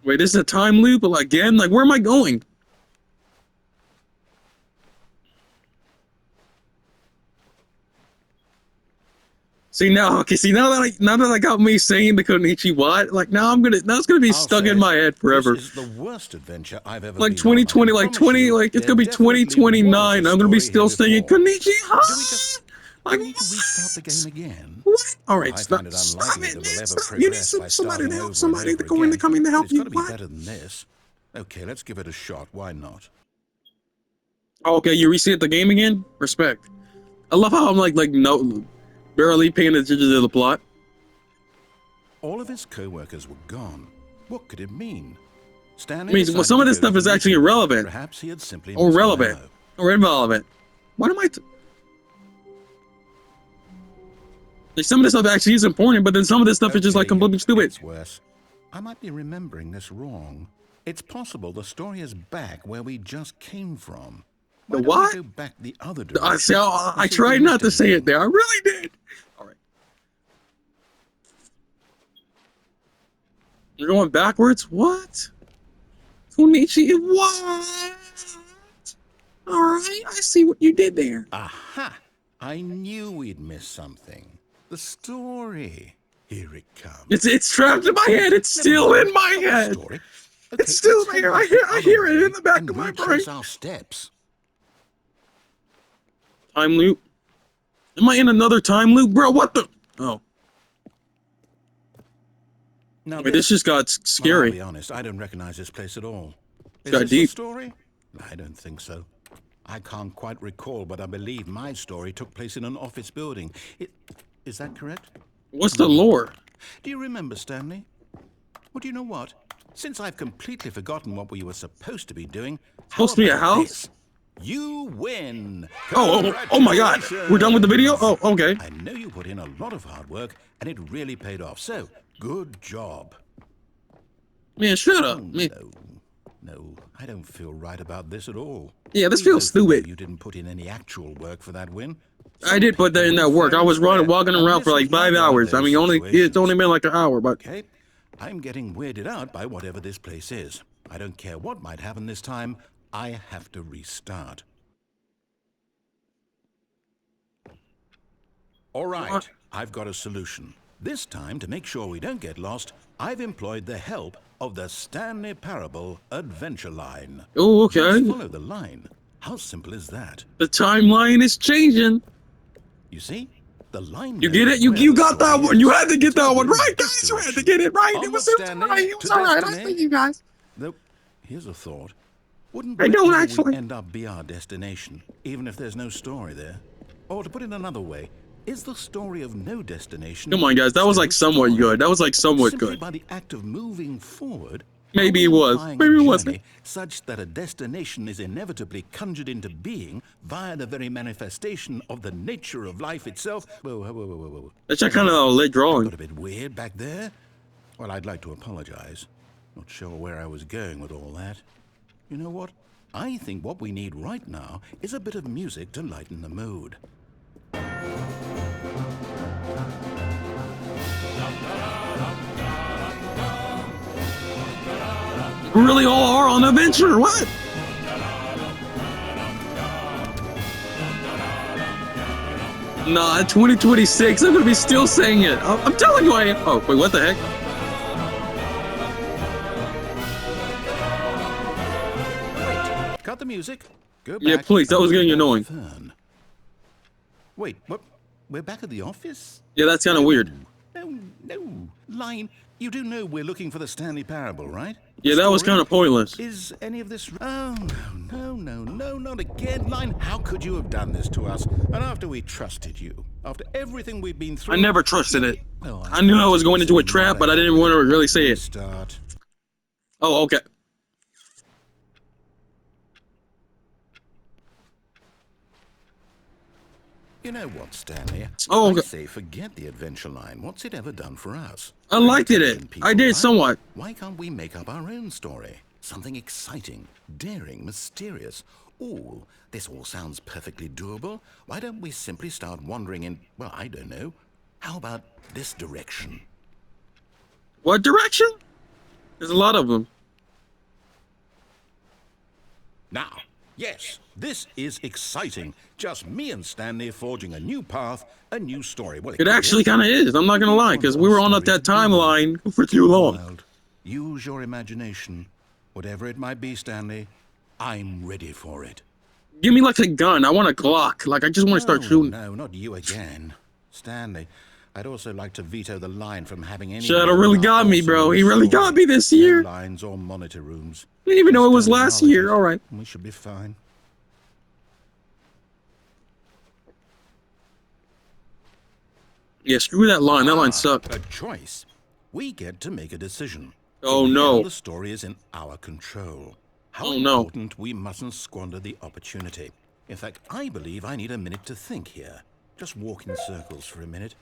Wait, this is a time loop again? Like, where am I going? See now, okay. See now that I got me saying the Konichi what, like now it's gonna be I'll stuck say in it, my head forever. This is the worst adventure I've ever Like been on. I 2020, can like promise 20, you, like it's there gonna be definitely was 2029. a I'm gonna be story here still singing before. Konichi Do we Like need to restart the game again? what? All right, I stop, find it stop unlikely it, that man! we'll ever Stop. You need progress by somebody to starting help, over and somebody to over go in to again. come in to But help it's you. got to be What? better than this. Okay, let's give it a shot. Why not? Okay, you reset the game again? Respect. I love how I'm like no, barely paying attention to the plot. All of his co-workers were gone. What could it mean? I Stanley mean, well, decided some of to this go to stuff the is actually meeting. irrelevant, Perhaps he had simply or missed the relevant, memo. or irrelevant. What am I? Like some of this stuff actually is important, but then some of this stuff is just like Okay, completely it stupid. gets worse. I might be remembering this wrong. It's possible the story is back where we just came from. The Why don't what? we go back the other I, direction? I See if we tried not missed to say it anything. there. I really did. All right. You're going backwards? What? Kunichi, what? All right, I see what you did there. Aha! I knew we'd miss something. The story. Here it comes. It's trapped in my head. It's still in my Not the head. story. Okay, It's still let's head there. back I the hear other it way in the back and of my brain. retrace our steps. Time loop. Am I in another time loop, bro? What the? Oh. Now Wait, this just got Well, I'll scary. be honest, I don't recognize this place at all. Is Got this the deep. story? I don't think so. I can't quite recall, but I believe my story took place in an office building. Is that correct? What's the lore? Do you remember, Stanley? Well, do you know what? Since I've completely forgotten what we were supposed to be doing, Supposed to be a how about house? this? You win! Oh my God! We're done with the video? Oh, okay. I know you put in a lot of hard work, and it really paid off. So, good job. Man, shut up. Oh, Man. No, I don't feel right about this at all. Yeah, this We feels both know stupid. You didn't put in any actual work for that win. I did put that in that work. I was walking around for like 5 hours. I mean, it's only been like an hour, but Okay, I'm getting weirded out by whatever this place is. I don't care what might happen this time. I have to restart. All right, I've got a solution. This time, to make sure we don't get lost, I've employed the help of the Stanley Parable adventure line. oh, Just okay. follow the line. How simple is that? The timeline is changing. You see? The line. You get it? You got that one. You had to get that one right, guys. You had to get it right. It was right. It was all right. I see you guys. Nope. Here's a thought. Wouldn't I don't wherever actually. we end up be our destination, even if there's no story there? Or to put it another way, is the story of no destination? Come on, guys. That was like somewhat good. That was like somewhat Simply good. by the act of moving forward. Maybe are it we was. implying Maybe a it wasn't. journey such that a destination is inevitably conjured into being via the very manifestation of the nature of life itself? Whoa. That's kind of a lit drawing. Got a bit weird back there? Well, I'd like to apologize. Not sure where I was going with all that. You know what? I think what we need right now is a bit of music to lighten the mood. We really all are on an adventure. What? Nah, 2026. I'm gonna be still saying it. I'm telling you I am. Oh, wait, what the heck? Cut the music. Go back. Yeah, please. That was getting annoying. Fern. Wait, what? We're back at the office? Yeah, that's kind of weird. No. Line, You do know we're looking for the Stanley Parable, right? Yeah, that was Story? kind of pointless. Is any of this... Oh, no, not again. Line, how could you have done this to us? And after we trusted you, after everything we've been through... I never trusted it. Well, I knew I was going into a trap, but I didn't want to really say it. Start. Oh, okay. You know what, Stanley? Oh, I okay. say forget the adventure line. What's it ever done for us? I liked it. Intelligent people, I did right? somewhat. Why can't we make up our own story? Something exciting, daring, mysterious. Ooh, this all sounds perfectly doable. Why don't we simply start wandering in, well, I don't know. How about this direction? What direction? There's a lot of them. Now, yes, this is exciting. Just me and Stanley forging a new path, a new story. Well, It actually kind of is. I'm not gonna lie, because we were on up that timeline for too long. Wild. Use your imagination. Whatever it might be, Stanley, I'm ready for it. Give me like a gun. I want a Glock. Like I just want to start shooting. No, not you again. Stanley, I'd also like to veto the line from having any... Shadow really got me, bro. He really got me this year. No lines or monitor rooms. Didn't even know it was Stanley last year. acknowledges. All right. We should be fine. Yeah, screw that line. That line sucked. A choice. We get to make a decision. Oh, In the no. end, the story is in our control. How Oh, no. important we mustn't squander the opportunity. In fact, I believe I need a minute to think here. Just walk in circles for a minute.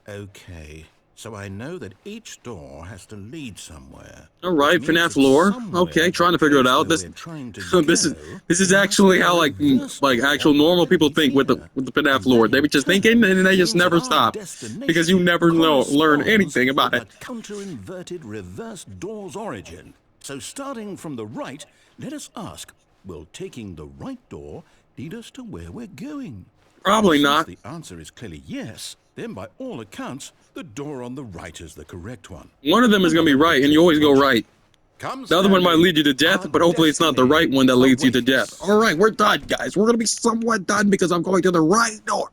Okay, so I know that each door has to lead somewhere. All right, Which means FNAF that lore. somewhere Okay, trying to figure it out. place This where we're trying to this is go, this is there actually must how be a reverse like door actual normal that people leads think with the here. FNAF lore. They be just thinking and they just Means never that our stop destination because you never learn corresponds anything about with it. a counter-inverted reverse door's origin. So starting from the right, let us ask, will taking the right door lead us to where we're going? Probably Since not. the answer is clearly yes, then by all accounts, the door on the right is the correct one. One of them is gonna be right, and you always go right. Come, The other one might Stanley. lead you to death, Our but hopefully it's not the right one that destiny leads you to death. awaits. All right, we're done, guys. We're gonna be somewhat done because I'm going to the right door.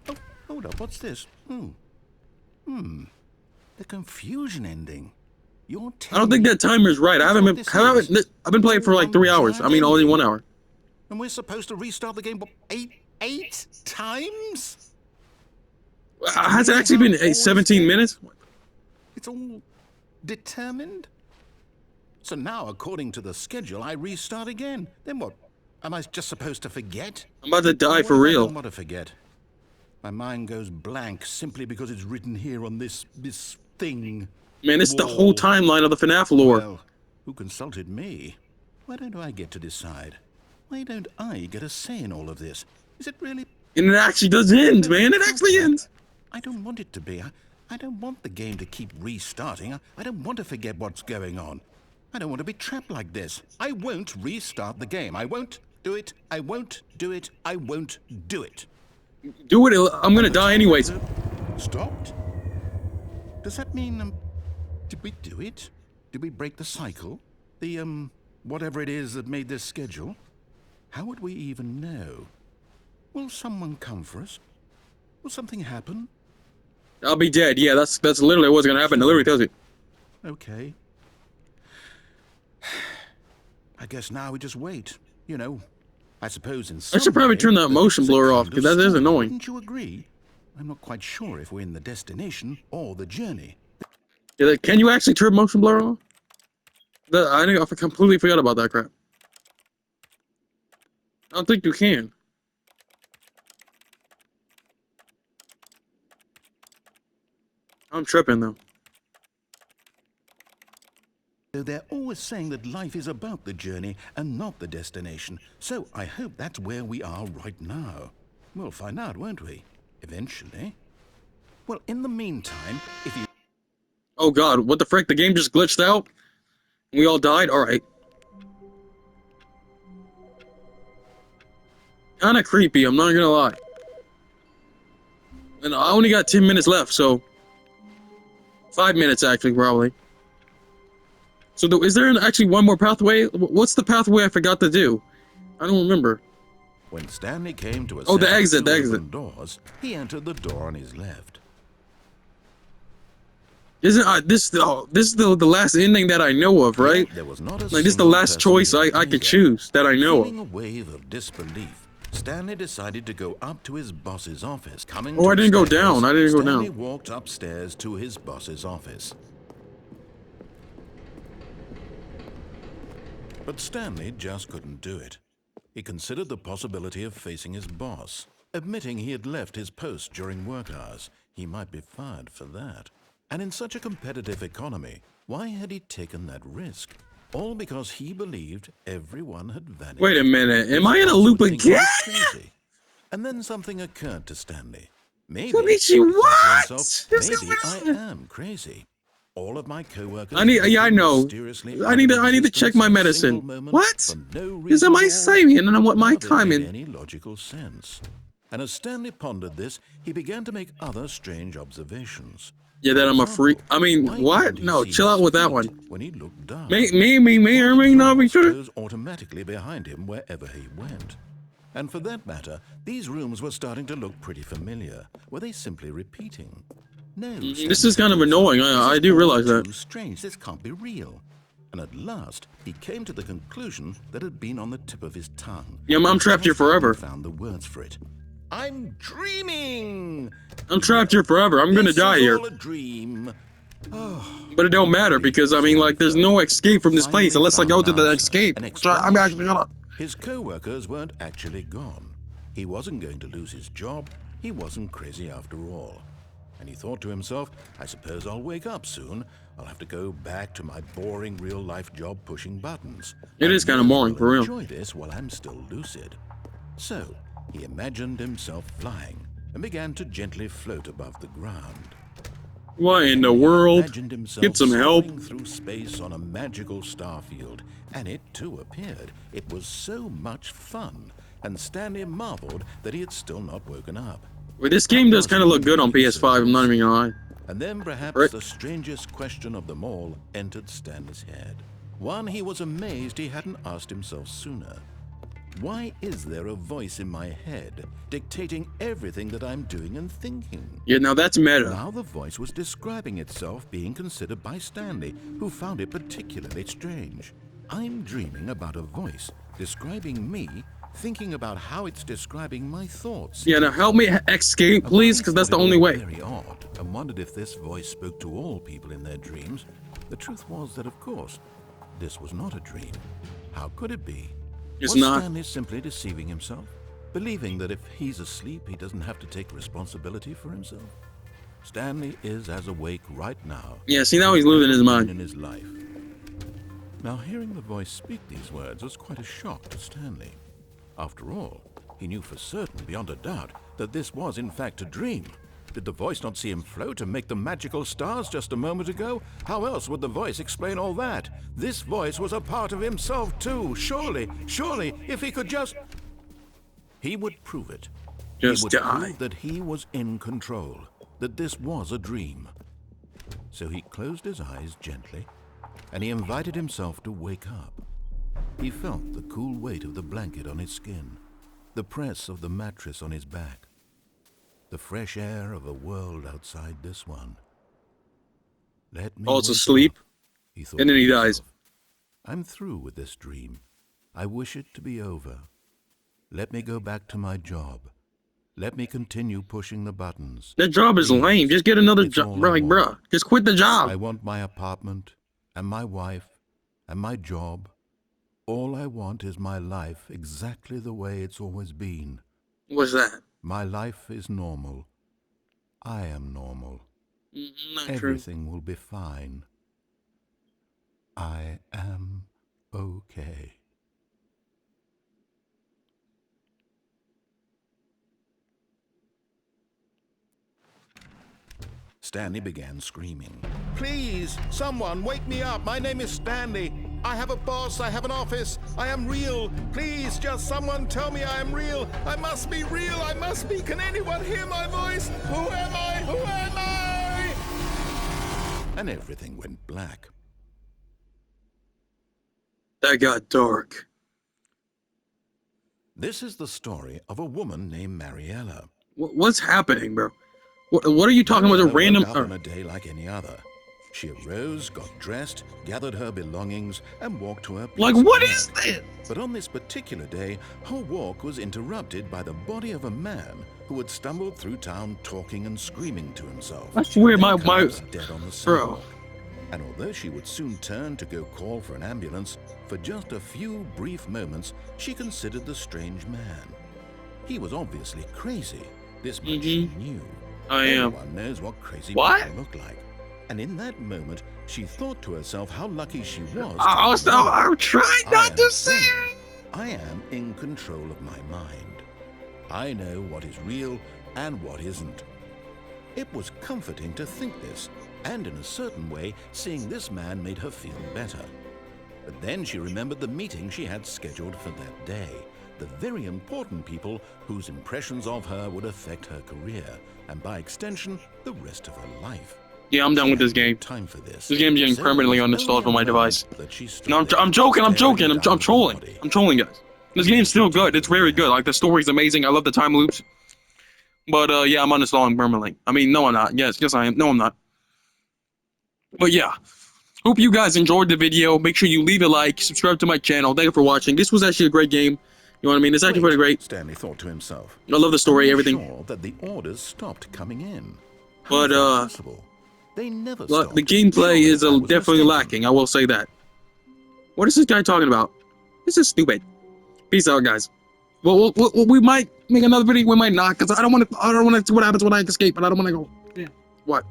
Oh, hold up, what's this? The confusion ending. You're I don't think that timer's right. I've been playing for like 3 hours. I mean, only 1 hour. And we're supposed to restart the game, what, eight times? Has it actually been 17 minutes? It's all determined? So now, according to the schedule, I restart again. Then what? Am I just supposed to forget? I'm about to die What for if I real. don't want to forget? My mind goes blank simply because it's written here on this thing. Man, it's the whole Whoa. timeline of the FNAF lore. Well, who consulted me? Why don't I get to decide? Why don't I get a say in all of this? Is it really... And it actually does end, man. It actually ends. I don't want it to be. I don't want the game to keep restarting. I don't want to forget what's going on. I don't want to be trapped like this. I won't restart the game. I won't do it. I won't do it. I won't do it. Do it. I'm gonna die anyways. Stopped? Does that mean, did we do it? Did we break the cycle? The, whatever it is that made this schedule? How would we even know? Will someone come for us? Will something happen? I'll be dead. Yeah, that's literally what's gonna happen. It literally tells you. Okay. I guess now we just wait. You know, I suppose in some I should probably way, turn that motion it's a blur off, kind 'cause of that is story, annoying. Wouldn't you agree? I'm not quite sure if we're in the destination or the journey. Yeah, can you actually turn motion blur off? I completely forgot about that crap. I don't think you can. I'm tripping though. So they're always saying that life is about the journey and not the destination. So I hope that's where we are right now. We'll find out, won't we? Eventually. Well, in the meantime, if you... Oh god, what the frick? The game just glitched out? We all died? Alright. Kinda creepy, I'm not gonna lie. And I only got 10 minutes left, so... 5 minutes actually, probably. So is there actually one more pathway? What's the pathway I forgot to do? I don't remember. When Stanley came to a Oh, the set of exit, two the exit. open doors, he entered the door on his left. Isn't this is the last ending that I know of, right? Yet there was not a Like this is the single last person choice here I could either. choose that I know Feeling of. a wave of disbelief, Stanley decided to go up to his boss's office. Coming Oh, to I the didn't go stairs, down. I didn't go Stanley down. walked upstairs to his boss's office. But Stanley just couldn't do it. He considered the possibility of facing his boss. Admitting he had left his post during work hours, he might be fired for that. And in such a competitive economy, why had he taken that risk? All because he believed everyone had vanished. Wait a minute. Am His I in a boss loop would think he again? was crazy. And then something occurred to Stanley. Maybe, Konichi, he thought to what? himself, This maybe I is am crazy. All of my coworkers. yeah, I know. mysteriously I out need of to check existence my in a medicine. single moment What? for no Is that reason my at all. saving and I want my None of it made timing? any logical sense. And as Stanley pondered this, he began to make other strange observations. Yeah, that I'm a freak. I mean, Why what? couldn't he No, see chill his out with that feet one. when he looked down? May Why or may did not be doors true. close automatically behind him wherever he went? And for that matter, these rooms were starting to look pretty familiar. Were they simply repeating? No. This is kind of annoying. I do realize that. Too strange. This can't be real. And at last, he came to the conclusion that had been on the tip of his tongue. Yeah, I'm trapped here forever. He found the words for it. I'm dreaming. I'm trapped here forever. I'm gonna This die is here. all a dream. But it don't matter because I mean, like, there's no escape from this place unless I go to the escape. So I'm actually gonna. His co-workers weren't actually gone. He wasn't going to lose his job. He wasn't crazy after all. And he thought to himself, I suppose I'll wake up soon. I'll have to go back to my boring real-life job pushing buttons. It is kind of boring, for real. Enjoy this while I'm still lucid. So, he imagined himself flying and began to gently float above the ground. Why in the world? Imagined himself Get some help. soaring through space on a magical starfield, and it too appeared. It was so much fun, and Stanley marveled that he had still not woken up. Wait, this game does kind of look good on PS5. I'm not even gonna lie. And then perhaps Right. the strangest question of them all entered Stanley's head. One he was amazed he hadn't asked himself sooner. Why is there a voice in my head dictating everything that I'm doing and thinking? Yeah, now that's meta. Now the voice was describing itself being considered by Stanley, who found it particularly strange. I'm dreaming about a voice describing me, thinking about how it's describing my thoughts. Yeah, now help me escape, please, because that's the only way. Very odd, and wondered if this voice spoke to all people in their dreams. The truth was that, of course, this was not a dream. How could it be? It's Was not. Stanley simply deceiving himself, believing that if he's asleep, he doesn't have to take responsibility for himself? Stanley is as awake right now. Yeah, see, now he's losing his mind. In his life. Now, hearing the voice speak these words was quite a shock to Stanley. After all, he knew for certain, beyond a doubt, that this was in fact a dream. Did the voice not see him float and make the magical stars just a moment ago? How else would the voice explain all that? This voice was a part of himself too. Surely, if he could just... He would prove it. Just He would die. prove that he was in control, that this was a dream. So he closed his eyes gently, and he invited himself to wake up. He felt the cool weight of the blanket on his skin, the press of the mattress on his back, the fresh air of a world outside this one. Let me Falls wake asleep, up, he thought and then to he dies. himself. I'm through with this dream. I wish it to be over. Let me go back to my job. Let me continue pushing the buttons. That job is lame. Just get another It's job. all Bro, I like, want. bruh, just quit the I job. want my apartment, and my wife, and my job. All I want is my life exactly the way it's always been. What's that? My life is normal. I am normal. Not true. Everything will be fine. I am okay. Stanley began screaming. Please, someone, wake me up. My name is Stanley. I have a boss. I have an office. I am real. Please, just someone tell me I am real. I must be real. I must be. Can anyone hear my voice? Who am I? Who am I? And everything went black. That got dark. This is the story of a woman named Mariella. What's happening, bro? What are you talking about? A Mariella random? woke up on a day like any other. She arose, got dressed, gathered her belongings, and walked to her place Like, of what work. is this? But on this particular day, her walk was interrupted by the body of a man who had stumbled through town talking and screaming to himself. I swear, then my collapsed dead on the bro. sidewalk. And although she would soon turn to go call for an ambulance, for just a few brief moments, she considered the strange man. He was obviously crazy. This much she knew. I am. Everyone knows what crazy What? people look like. And in that moment, she thought to herself how lucky she was. I'm trying not to say it. I am in control of my mind. I know what is real and what isn't. It was comforting to think this, and in a certain way, seeing this man made her feel better. But then she remembered the meeting she had scheduled for that day, the very important people whose impressions of her would affect her career, and by extension, the rest of her life. Yeah, I'm done with this game. Time for this. This game's getting So permanently it was uninstalled from my only a moment device. that she stood No, there, I'm joking. I'm staring joking. down I'm the trolling. body. I'm trolling, guys. This game's still good. It's very good. Like, the story's amazing. I love the time loops. But, yeah, I'm uninstalling permanently. I mean, no, I'm not. Yes, I am. No, I'm not. But, yeah. Hope you guys enjoyed the video. Make sure you leave a like. Subscribe to my channel. Thank you for watching. This was actually a great game. You know what I mean? It's actually pretty great. Stanley thought to himself. I love the story, I'm everything. sure that the orders stopped coming in. How But, is that possible? They never Look, stopped. the gameplay Surely is I was definitely mistaken. lacking. I will say that. What is this guy talking about? This is stupid. Peace out, guys. Well, we might make another video. We might not, because I don't want to see what happens when I escape, but I don't want to go. Yeah. What?